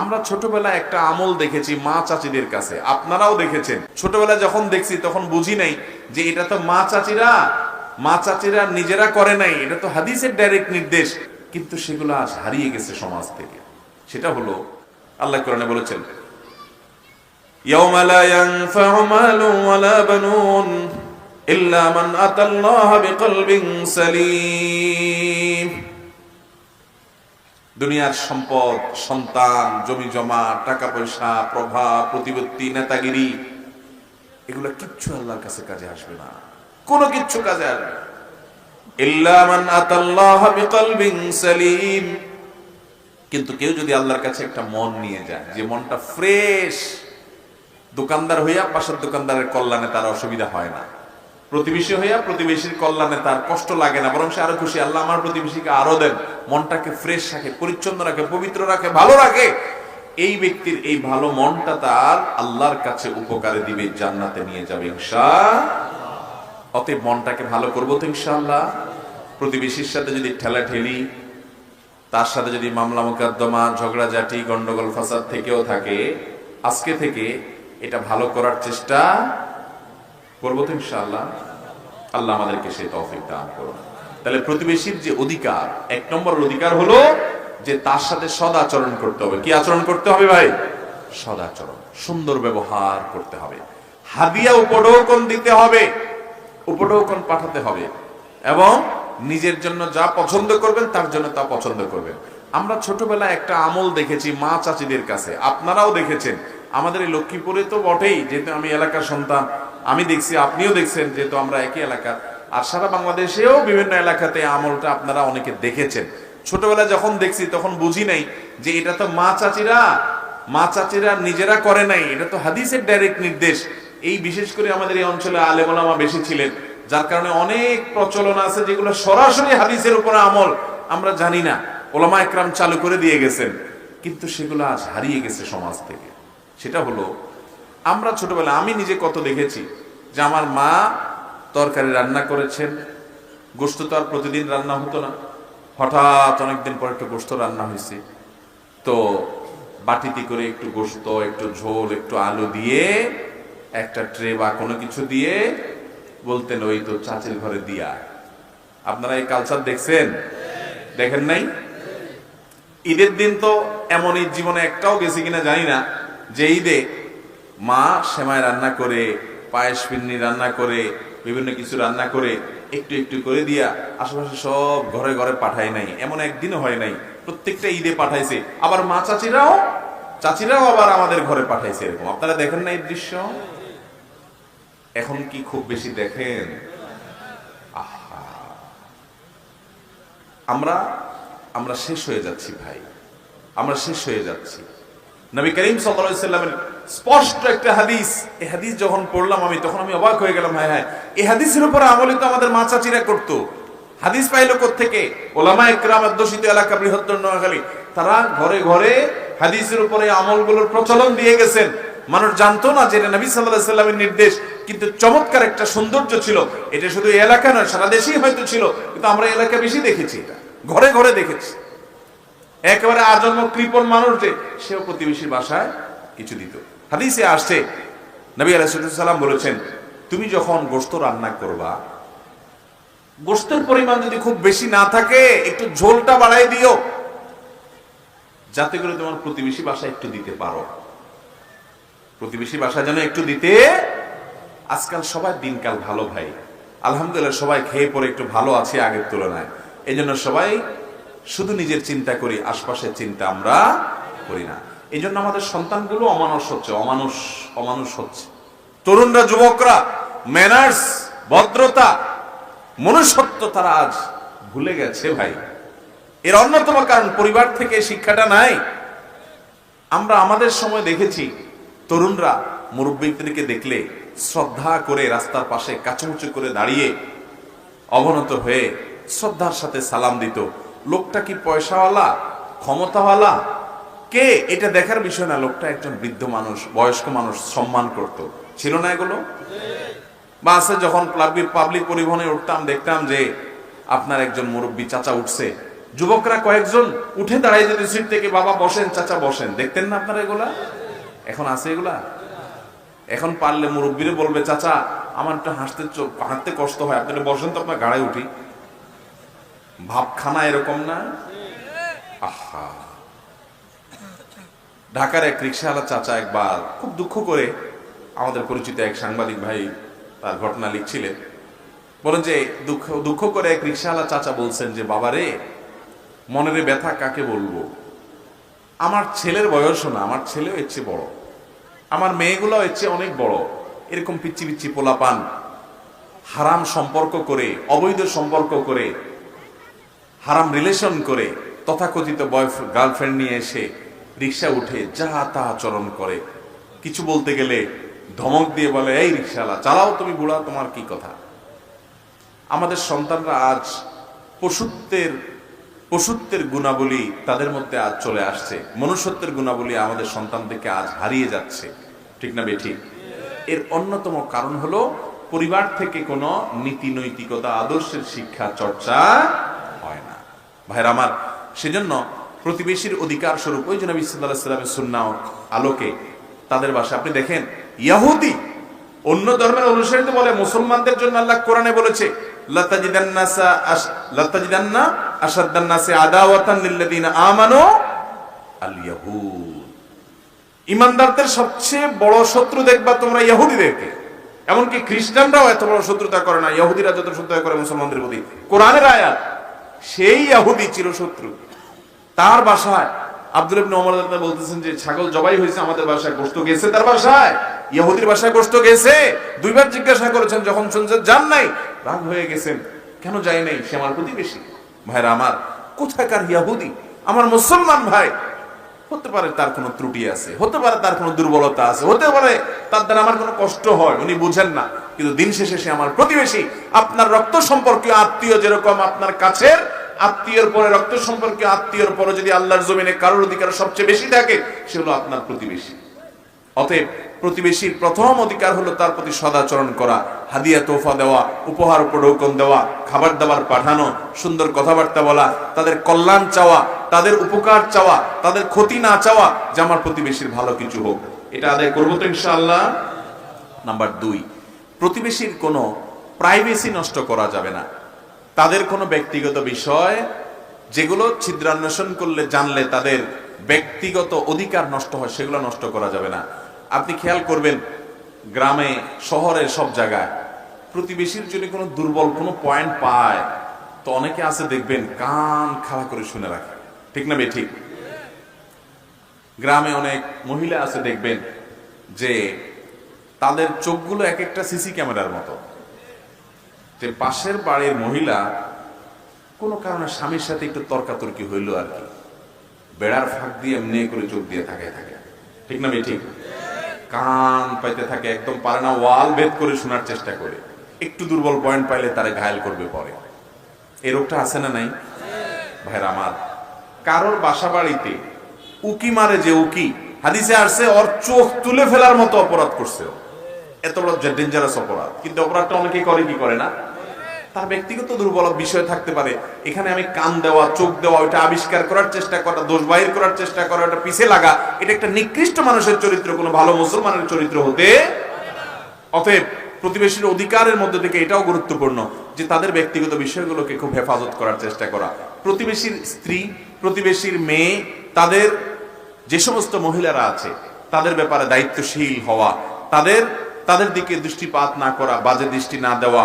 আমরা ছোটবেলায় একটা আমল দেখেছি মা চাচিদের কাছে, আপনারাও দেখেছেন। ছোটবেলায় যখন দেখছি তখন বুঝি নাই যে এটা তো মা চাচিরা নিজেরা করে নাই, এটা তো হাদিসের ডাইরেক্ট নির্দেশ, কিন্তু সেগুলো আজ হারিয়ে গেছে সমাজ থেকে। সেটা হলো আল্লাহ কোরআনে বলেছেন, ইয়াউমা লা ইয়ানফাউ মালুন ওয়ালা বানুন ইল্লা মান আতাল্লাহা বিকলবিন সালিম। দুনিয়ার সম্পদ, সন্তান, জমি জমা, টাকা পয়সা, প্রভাব, প্রতিপত্তি, নেতাগিরি, এগুলো কিচ্ছু আল্লাহর কাছে কাজে আসবে না, কোনো কিচ্ছু কাজে আসবে না। ইল্লা মান আতাল্লাহা বিকলবিন সালিম, কিন্তু কেউ যদি আল্লাহর কাছে একটা মন নিয়ে যায়, যে মনটা ফ্রেশ, দোকানদার হইয়া পাশের দোকানদারের কল্যাণে তার অসুবিধা হয় না, প্রতিবেশী হইয়া প্রতিবেশীর কল্যাণে তার কষ্ট লাগে না, বরং সে আরো খুশি, আল্লাহ আমার প্রতিবেশীকে আরো দেন, মনটাকে ফ্রেশ রাখে, পরিচ্ছন্ন রাখে, পবিত্র রাখে, ভালো রাখে, এই ব্যক্তির এই ভালো মনটা তার আল্লাহর কাছে উপকারে দিবে, জান্নাতে নিয়ে যাবে ইনশাআল্লাহ। অতএব মনটাকে ভালো করবো তো ইনশাআল্লাহ। প্রতিবেশীর সাথে যদি ঠেলাঠেলি, তার সাথে যদি মামলা মোকদ্দমা, ঝগড়াঝাটি, গন্ডগোল ফাসাদ থেকেও থাকে, আজকে থেকে এটা ভালো করার চেষ্টা করবো তো ইনশাআল্লাহ। আল্লাহ আমাদেরকে সেই তৌফিক দান করুন। তাহলে প্রতিবেশীর যে অধিকার, এক নম্বর অধিকার হলো যে তার সাথে সদাচরণ করতে হবে। কি আচরণ করতে হবে ভাই? সদাচরণ, সুন্দর ব্যবহার করতে হবে, হাদিয়া উপঢৌকন দিতে হবে, উপঢৌকন পাঠাতে হবে, এবং নিজের জন্য যা পছন্দ করবেন তার জন্য তা পছন্দ করবেন। আমরা ছোটবেলায় একটা আমল দেখেছি মা চাচিদের কাছে, আপনারাও দেখেছেন। আমাদের এই লক্ষ্মীপুরে তো বটেই, যেহেতু আমি এলাকার সন্তান, আমি দেখছি, আপনিও দেখছেন, যেহেতু আমরা একই এলাকার। আর সারা বাংলাদেশেও বিভিন্ন এলাকাতে আমলটা আপনারা অনেকে দেখেছেন। ছোটবেলায় যখন দেখছি তখন বুঝি নাই যে এটা তো মা চাচিরা নিজেরা করে নাই, এটা তো হাদিসের ডাইরেক্ট নির্দেশ। এই বিশেষ করে আমাদের এই অঞ্চলে আলেম ওলামা বেশি ছিলেন, যার কারণে অনেক প্রচলন আছে যেগুলো সরাসরি হাদিসের উপরে আমল, আমরা জানি না, ওলামা একরাম চালু করে দিয়ে গেছেন, কিন্তু সেগুলো আজ হারিয়ে গেছে সমাজ থেকে। সেটা হলো, আমরা ছোটবেলায়, আমি নিজে কত দেখেছি যে আমার মা তরকারি রান্না করেছেন, গোশত তো আর প্রতিদিন রান্না হতো না, হঠাৎ অনেকদিন পর একটু গোশত রান্না হয়েছে, তো বাটিতে করে একটু গোশত, একটু ঝোল, একটু আলু দিয়ে, একটা ট্রে বা কোনো কিছু দিয়ে বলতেন, ওই তো চাচির ঘরে দিয়া। আপনারা এই কালচার দেখছেন? দেখেন নাই? ঈদের দিন তো এমন ঈদ জীবনে একটাও গেছে কিনা জানি না, যে ঈদে মা সেমাই রান্না করে, পায়েস পিন্নি রান্না করে, বিভিন্ন কিছু রান্না করে একটু একটু করে দিয়া আশেপাশে সব ঘরে ঘরে পাঠায় নাই, এমন একদিনও হয় নাই, প্রত্যেকটা ঈদে পাঠাইছে। আবার মা চাচিরাও আবার আমাদের ঘরে পাঠাইছে, এরকম আপনারা দেখেন না এই দৃশ্য? এখন কি খুব বেশি দেখেন? আমরা শেষ হয়ে যাচ্ছি ভাই, আমরা শেষ হয়ে যাচ্ছি। নবী করিম সাল্লাল্লাহু আলাইহি ওয়াসাল্লামের স্পষ্ট একটা হাদিস, এই হাদিস যখন পড়লাম আমি, তখন আমি অবাক হয়ে গেলাম, হ্যাঁ এই হাদিসের উপর আমল তো আমাদের মা চাচিরা করতো। হাদিস পাইলো কোত্থেকে? ওলামা ইকরাম অধ্যুষিত এলাকা বৃহত্তর নোয়াখালী, তারা ঘরে ঘরে হাদিসের উপরে আমলগুলোর প্রচলন দিয়ে গেছেন। মানুষ জানতো না যে এটা নবী সাল্লাল্লাহু আলাইহি ওয়াসাল্লামের নির্দেশ, কিন্তু চমৎকার একটা সৌন্দর্য ছিল। এটা শুধু এই এলাকা নয়, সারা দেশেই হয়তো ছিল, কিন্তু আমরা এলাকা বেশি দেখেছি, এটা ঘরে ঘরে দেখেছি। একেবারে আজন্ম কৃপণ মানুষ যে, সেও প্রতিবেশীর বাসায় কিছু দিত। হাদিসে আসছে, নবী আলাইহিস সালাম বলেছেন, তুমি যখন গোশত রান্না করবা, গোশতের পরিমাণ যদি খুব বেশি না থাকে, একটু ঝোলটা বাড়াই দিও, যাতে করে তোমার প্রতিবেশী বাসায় একটু দিতে পারো। প্রতিবেশী বাসায় যেন একটু দিতে। আজকাল সবাই দিনকাল ভালো ভাই, আলহামদুলিল্লাহ, সবাই খেয়ে পরে একটু ভালো আছে আগের তুলনায়। এই জন্য সবাই শুধু নিজের চিন্তা করি, আশপাশের চিন্তা আমরা করি না। এই জন্য আমাদের সন্তানগুলো অমানুষ হচ্ছে। তরুণরা, যুবকরা ম্যানার্স, ভদ্রতা, মনুষ্যত্ব তারা আজ ভুলে গেছে ভাই। এর অন্যতম কারণ পরিবার থেকে শিক্ষাটা নাই। আমরা আমাদের সময় দেখেছি তরুণরা মুরব্বীদেরকে দেখলে শ্রদ্ধা করে রাস্তার পাশে কাচুমুচু করে দাঁড়িয়ে অবনত হয়ে শ্রদ্ধার সাথে সালাম দিত। লোকটা কি পয়সাওয়ালা, ক্ষমতাওয়ালা, কে, এটা দেখার বিষয় না, লোকটা একজন বৃদ্ধ মানুষ, বয়স্ক মানুষ, সম্মান করত। ছিল না এগুলো? বাসে যখন পাবলিক পরিবহনে উঠতাম, দেখতাম যে আপনার একজন মুরব্বী চাচা উঠছে, যুবকরা কয়েকজন উঠে দাঁড়ায় যেত সিট থেকে, বাবা বসেন, চাচা বসেন। দেখতেন না আপনারা এগুলা? এখন আছে এগুলা? এখন পারলে মুরব্বীরে বলবে, চাচা আমার একটু হাঁটতে কষ্ট হয়, আপনি বসেন তো, আপনার গাড়ায় উঠি। ভাবখানা এরকম না? আহা, ঢাকার এক রিকশাওয়ালা চাচা একবার খুব দুঃখ করে আমাদের পরিচিত এক সাংবাদিক ভাই তার ঘটনা লিখছিলেন। বলেন যে দুঃখ করে এক রিকশাওয়ালা চাচা বলছেন যে, বাবারে মনের ব্যথা কাকে বলবো, আমার ছেলের বয়সও না, আমার ছেলেও এর চেয়ে বড়, আমার মেয়েগুলো এর চেয়ে অনেক বড়, এরকম পিচ্ছি পিচ্ছি পোলাপান হারাম সম্পর্ক করে, অবৈধ সম্পর্ক করে, হারাম রিলেশন করে, তথাকথিত বয়ফ্রেন্ড গার্লফ্রেন্ড নিয়ে এসে রিক্সা উঠে যা তা আচরণ করে। কিছু বলতে গেলে ধমক দিয়ে বলে, এই রিক্সাওয়ালা চালাও তুমি, বুড়া, তোমার কি কথা। আমাদের সন্তানরা আজ পশুত্বের গুণাবলী তাদের মধ্যে আজ চলে আসছে, মনুষ্যত্বের গুণাবলী আমাদের সন্তান থেকে আজ হারিয়ে যাচ্ছে, ঠিক না বেঠিক? এর অন্যতম কারণ হলো পরিবার থেকে কোনো নীতি নৈতিকতা আদর্শের শিক্ষা চর্চা হয় না। ভাইরা আমার, সেজন্য প্রতিবেশীর অধিকার স্বরূপ ওই যে নবী সাল্লাল্লাহু আলাইহি ওয়াসাল্লামের সুন্নাহ আলোকে তাদের ভাষায় আপনি দেখেন, ইহুদি অন্য ধর্মের অনুসারীদের বলে, মুসলমানদের জন্য আল্লাহ কোরআনে বলেছে, লাতাজিদান্না আশাদ্দান নাসি আদাওয়াতান লিল্লাযিনা আমানু আল ইয়াহুদ। ঈমানদারদের সবচেয়ে বড় শত্রু দেখবা তোমরা ইহুদিদেরকে। এমনকি খ্রিস্টানরাও এত বড় শত্রুতা করে না ইহুদিরা যত শত্রুতা করে মুসলমানদের প্রতি। কোরআনের আয়াত, সেই ইহুদি চিরশত্রু। তার বাসায় আব্দুল ইবনে ওমর রাদিয়াল্লাহু আনহু বলতেছেন যে, ছাগল জবাই হয়েছে আমাদের বাসায়, গোশত গেছে তার বাসায়, ইহুদির বাসায় গোশত গেছে। দুইবার জিজ্ঞাসা করেছেন, যখন শুনছেন যান নাই, রাগ হয়ে গেছেন, কেন যাই নাই, সে আমার প্রতিবেশী। ভাইরা আমার, কোথাকার ইহুদি আমার মুসলমান ভাই? হতে পারে তার কোনো ত্রুটি আছে, হতে পারে তার কোনো দুর্বলতা আছে, হতে পারে তার দ্বারা আমার কোনো কষ্ট হয়, উনি বুঝেন না, কিন্তু দিন শেষে সে আমার প্রতিবেশী। আপনার রক্ত সম্পর্কীয় আত্মীয় যেরকম আপনার কাছের, আত্মীয়ের পরে রক্ত সম্পর্কীয় আত্মীয়ের পরে যদি আল্লাহর জমিনে কারোর অধিকার সবচেয়ে বেশি থাকে, সে হলো আপনার প্রতিবেশী। অতএব প্রতিবেশীর প্রথম অধিকার হলো তার প্রতি সদাচরণ করা, হাদিয়া তোফা দেওয়া, উপহার উপঢৌকন দেওয়া, খাবার দাবার পাঠানো, সুন্দর কথাবার্তা বলা, তাদের কল্যাণ চাওয়া, তাদের উপকার চাওয়া, তাদের ক্ষতি না চাওয়া, যে আমার প্রতিবেশীর ভালো কিছু হোক। এটা আদায় করবো তো ইনশাআল্লাহ। নাম্বার 2, প্রতিবেশীর কোনো প্রাইভেসি নষ্ট করা যাবে না। তাদের কোনো ব্যক্তিগত বিষয় যেগুলো ছিদ্রান্বেষণ করলে, জানলে তাদের ব্যক্তিগত অধিকার নষ্ট হয়, সেগুলো নষ্ট করা যাবে না। আপনি খেয়াল করবেন, গ্রামে শহরে সব জায়গায় প্রতিবেশীর জন্য কোনো দুর্বল কোনো পয়েন্ট পায় তো অনেকে আছে দেখবেন কান খাড়া করে শুনে রাখে, ঠিক না বে ঠিক? গ্রামে অনেক মহিলা আছে দেখবেন যে তাদের চোখগুলো এক একটা সিসি ক্যামেরার মতো, যে পাশের বাড়ির মহিলা কোনো কারণে স্বামীর সাথে একটু তর্কাতর্কি হইলো আর কি, বেড়ার ফাঁক দিয়ে এমনি করে চোখ দিয়ে থাকে, ঠিক না বে ঠিক? কান পাইতে থাকে, একদম পারে না, ওয়াল ভেদ করে শোনার চেষ্টা করে, একটু দুর্বল পয়েন্ট পাইলে তারে ঘায়েল করবে পরে। এই রোগটা আছে না নাই? ভাইরা আমার, কারোর বাসা বাড়িতে উকি মারে, যে উকি হাদিসে আসছে ওর চোখ তুলে ফেলার মতো অপরাধ করছে, এত বড় ডেঞ্জারাস অপরাধ, কিন্তু অপরাধটা অনেকেই করে কি করে না, তার ব্যক্তিগত দুর্বল বিষয় থাকতে পারে। এখানে আমি কান দেওয়া, চোখ দেওয়া, ওইটা আবিষ্কার করার চেষ্টা করা, দোষ বাহির করার চেষ্টা করা, ওটা পিছে লাগা, এটা একটা নিকৃষ্ট মানুষের চরিত্র, কোনো ভালো মুসলমানের চরিত্র হতে। অতএব প্রতিবেশীর অধিকারের মধ্যে থেকে এটাও গুরুত্বপূর্ণ যে তাদের ব্যক্তিগত বিষয়গুলোকে খুব হেফাজত করার চেষ্টা করা। প্রতিবেশীর স্ত্রী, প্রতিবেশীর মেয়ে, তাদের যে সমস্ত মহিলারা আছে তাদের ব্যাপারে দায়িত্বশীল হওয়া, তাদের দিকে দৃষ্টিপাত না করা, বাজে দৃষ্টি না দেওয়া,